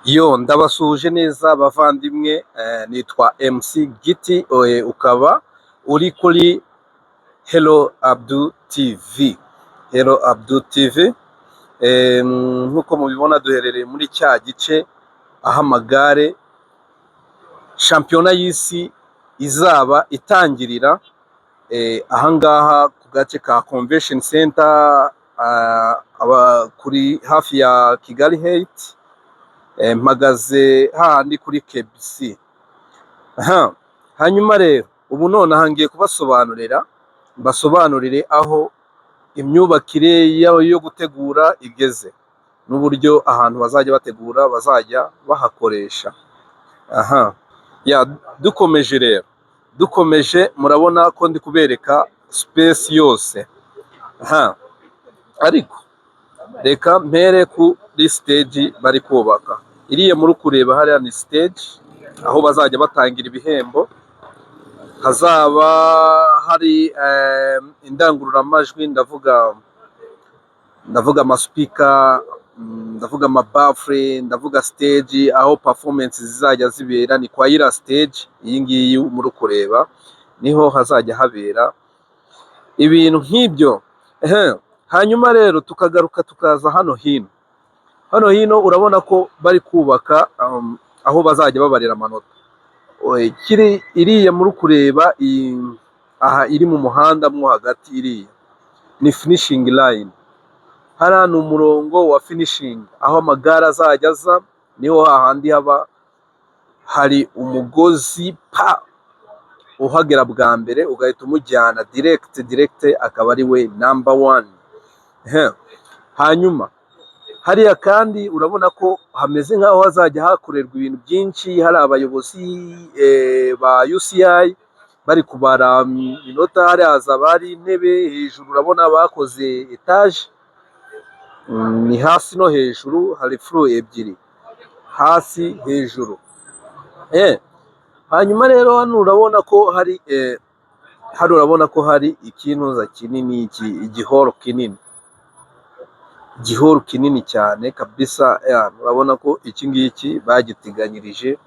Yo ndabasuhuje neza bavandimwe, nitwa MC Giti, ukaba uri kuri Hello Abdou TV. Hello Abdou TV, nk'uko mubibona duherereye muri cya gice aho amagare shampiyona y'isi izaba itangirira, ahangaha ku gace ka Convention Center, kuri hafi ya Kigali Heights. Mpagaze hahandi kuri KBC. Hanyuma rero ubu nonaha ngiye mbasobanurire aho imyubakire yo gutegura igeze n'uburyo ahantu bazajya bategura bazajya bahakoresha. Dukomeje murabona ko ndi kubereka space yose. Ariko reka mpere kuri stage bari kubaka. Iriya muri kureba hariya ni stage aho bazajya batangira ibihembo. Hazaba hari indangururamajwi, ndavuga amaspeaker, ndavuga amabafure, ndavuga stage aho performance zizajya zibera. Ni kwa iriya stage iyi ngiyi muri kureba niho hazajya habera ibintu nk'ibyo. Hanyuma rero tukagaruka tukaza hano hino urabona ko bari kubaka aho bazajya babarira amanota. Iriya muri kureba aha iri mu muhanda mo hagati, iriya ni finishing line. Hariya ni umurongo wa finishing aho amagare azajya aza, niho hahandi haba hari umugozi uhagera bwa mbere ugahita umujyana direct akaba ari we number 1. Hanyuma hariya kandi urabona ko hameze nk'aho hazajya hakorerwa ibintu byinshi. Hari abayobozi ba UCI bari kubara inota. Hariya hazaba hari intebe hejuru, urabona bakoze etage, ni hasi no hejuru, hari floor ebyiri, hasi hejuru. Hanyuma rero hano urabona ko hari ikintuza kinini, igihoro kinini cyane kabisa. Urabona ko iki ngiki bagiteganyirije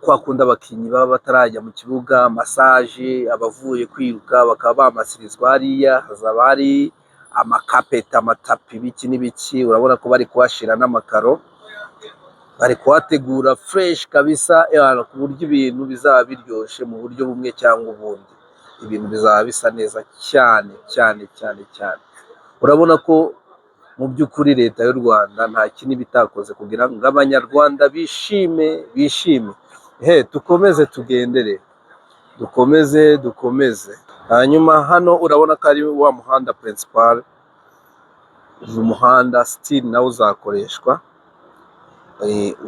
kwa kundi abakinnyi baba batarajya mu kibuga, massage, abavuye kwiruka bakaba bamasirizwa hariya. Hazaba hari amakapeti, amatapi, ibiki n'ibiki. Urabona ko bari kuhashira n'amakaro, bari kuhategura fresh kabisa, ku buryo ibintu bizaba biryoshye mu buryo bumwe cyangwa ubundi. Ibintu bizaba bisa neza cyane. Urabona ko mu by'ukuri leta y'u Rwanda nta kintu bitakoze kugira ngo abanyarwanda bishime. Dukomeze tugendere, dukomeze. Hanyuma hano urabona ko ari wa muhanda principal. Uyu muhanda still nawe uzakoreshwa,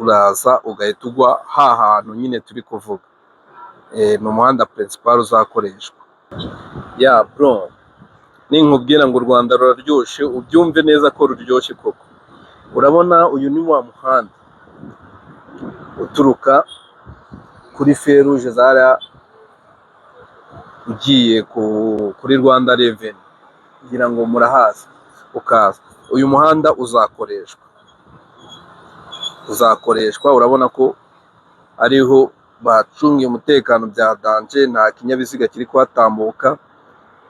uraza ugahita ugwa hantu nyine turi kuvuga. Ni umuhanda principal uzakoreshwa. Bro, ninkubwira ngo u Rwanda ruraryoshye ubyumve neza ko ruryoshye koko. Urabona uyu ni wa muhanda uturuka kuri feruje zara ugiye kuri Rwanda Revenue, kugira ngo murahaza ukaza. Uyu muhanda uzakoreshwa. Urabona ko ariho bacungiye umutekano bya danje, nta kinyabiziga kiri kuhatambuka,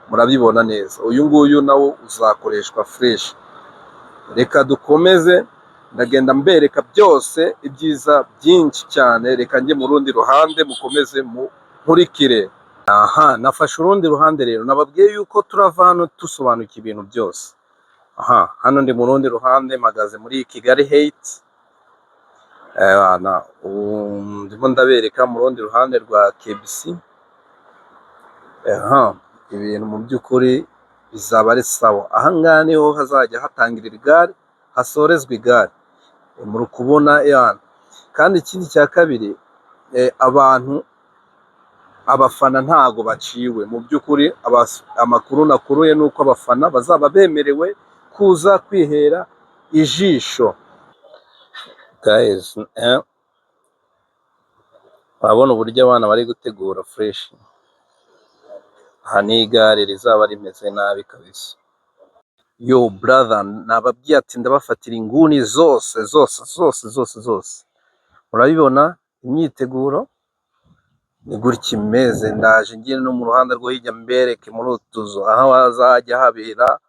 murabibona neza. Uyu nguyu nawo uzakoreshwa fresh. Reka dukomeze, ndagenda mbereka byose ibyiza byinshi cyane. Reka njye mu rundi ruhande, mukomeze nkurikire. Nafashe urundi ruhande rero. Nababwiye yuko turava hano dusobanukiwe ibintu byose. Hano ndi mu rundi ruhande, mpagaze muri Kigali Heights. Ndimo ndabereka mu rundi ruhande rwa KBC. Ibintu mu by'ukuri bizaba ari sawa. Ahangaha niho hazajya hatangirira igare, hasorezwa igare. Muri kubona kandi ikindi cya kabiri, abafana ntago baciwe. Mu by'ukuri amakuru nakuruye nuko abafana bazaba bemerewe kuza kwihera ijisho. Guys, urabona uburyo abana bari gutegura fresh. Aha ni igare rizaba rimeze nabi kabisa. yo brother, nababwiye ati ndabafatira inguni zose zose zose zose zose. Murabibona imyiteguro ni gutya imeze. Ndaje ngiye no mu ruhande rwo hirya mbereke muri utuzu aho hazajya habera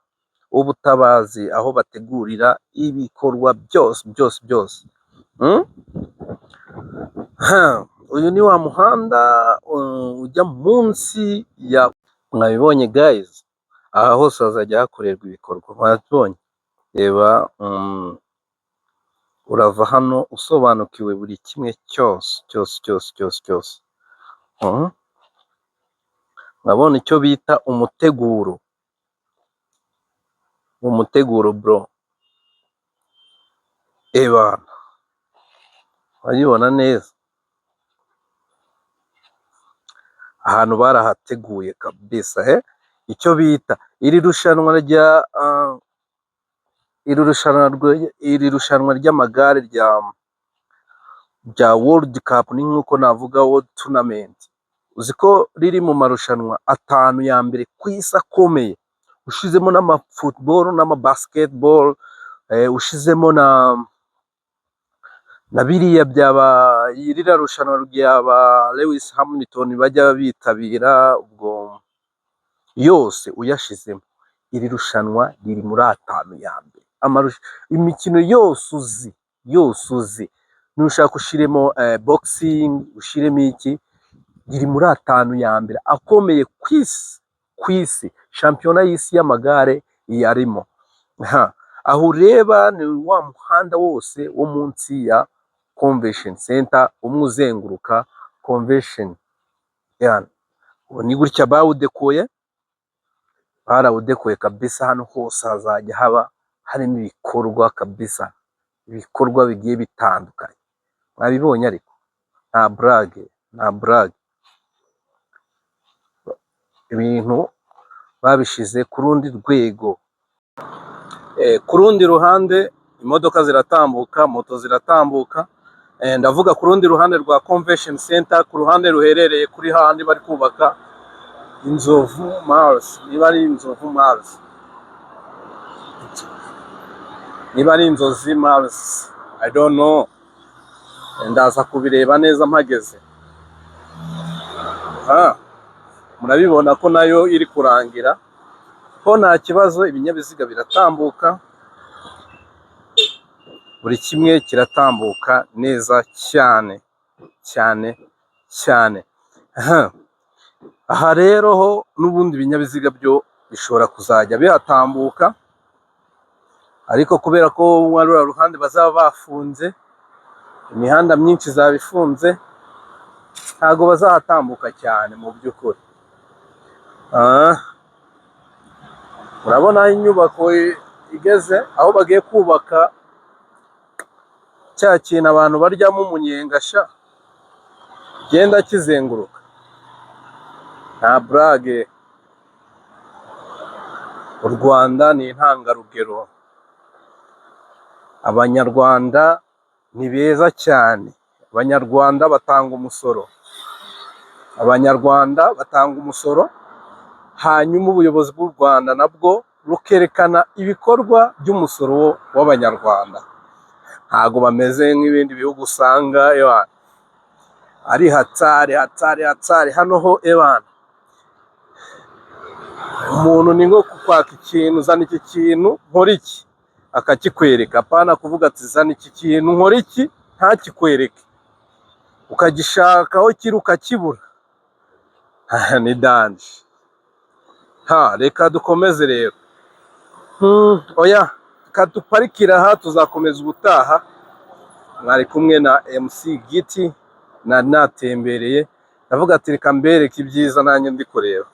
ubutabazi, aho bategurira ibikorwa byose byose byose. Uyu ni wa muhanda ujya munsi ya, mwabibonye guys, aha hose hazajya hakorerwa ibikorwa. Mwabibonye, reba urava hano usobanukiwe buri kimwe cyose cyose cyose cyose cyose. Mwabona icyo bita umuteguro, umuteguro bro. Urabibona neza, ahantu barahateguye kabisa. Icyo bita iri rushanwa ry'amagare rya World Cup, ni nkuko navuga World Tournament. Uziko riri mu marushanwa 5 ya mbere ku isi akomeye, ushizemo n'ama football n'ama basketball, ushizemo na biriya byaba irira rushanwa ryaba Lewis Hamilton bajya bitabira, ubwo yose uyashizemo. Iri rushanwa riri muri 5 ya mbere. Imikino yose uzi nushaka ushiremo boxing, ushiremo iki, riri muri 5 ya mbere akomeye kwisi. Shampiyona y'isi y'amagare yarimo. Aho ureba ni wa muhanda wose wo munsi ya Convention Center, umwe uzenguruka Convention. Ni gutya bawudekoye, barawudekoye kabisa. Hano hose hazajya haba harimo ibikorwa kabisa, ibikorwa bigiye bitandukanye. Mwabibonye ariko nta brag, ibintu babishize ku rundi rwego. Ku rundi ruhande imodoka ziratambuka, moto ziratambuka. Ndavuga ku rundi ruhande rwa Convention Center, ku ruhande ruherereye kuri handi bari kubaka Inzovu Mars. Niba ari Inzovu Mars, niba ari Inzozi Mars, I don't know. Ndaza kubireba neza mpageze. Murabibona ko nayo iri kurangira ko nta kibazo, ibinyabiziga biratambuka, buri kimwe kiratambuka neza cyane cyane cyane. Aha rero ho n'ubundi binyabiziga byo bishobora kuzajya bihatambuka, ariko kubera ko warura ruhande bazaba bafunze, imihanda myinshi zabifunze, ntago bazahatambuka cyane mu by'ukuri. Murabona inyubako igeze aho bagiye kubaka cya kintu abantu baryamo umunyengasha genda kizenguruka. Nta brage, u Rwanda ni intangarugero. Abanyarwanda ni beza cyane. Abanyarwanda batanga umusoro, Abanyarwanda batanga umusoro, hanyuma ubuyobozi bw'u Rwanda nabwo rukerekana ibikorwa by'umusoro w'Abanyarwanda. Ntago bameze nk'ibindi bihugu usanga ari hatari. Hano ho umuntu ni nko kwaka ikintu, zana iki kintu nkora iki, akakikwereka. Apana kuvuga ati zana iki kintu nkora iki, ntakikwereke, ukagishaka aho kiri ukakibura. Ni danje. Reka dukomeze rero. Oya, kaduparikira aha, tuzakomeza ubutaha. Mwari kumwe na MC Giti, natembereye ndavuga ati reka mbereke ibyiza nanjye ndi kureba.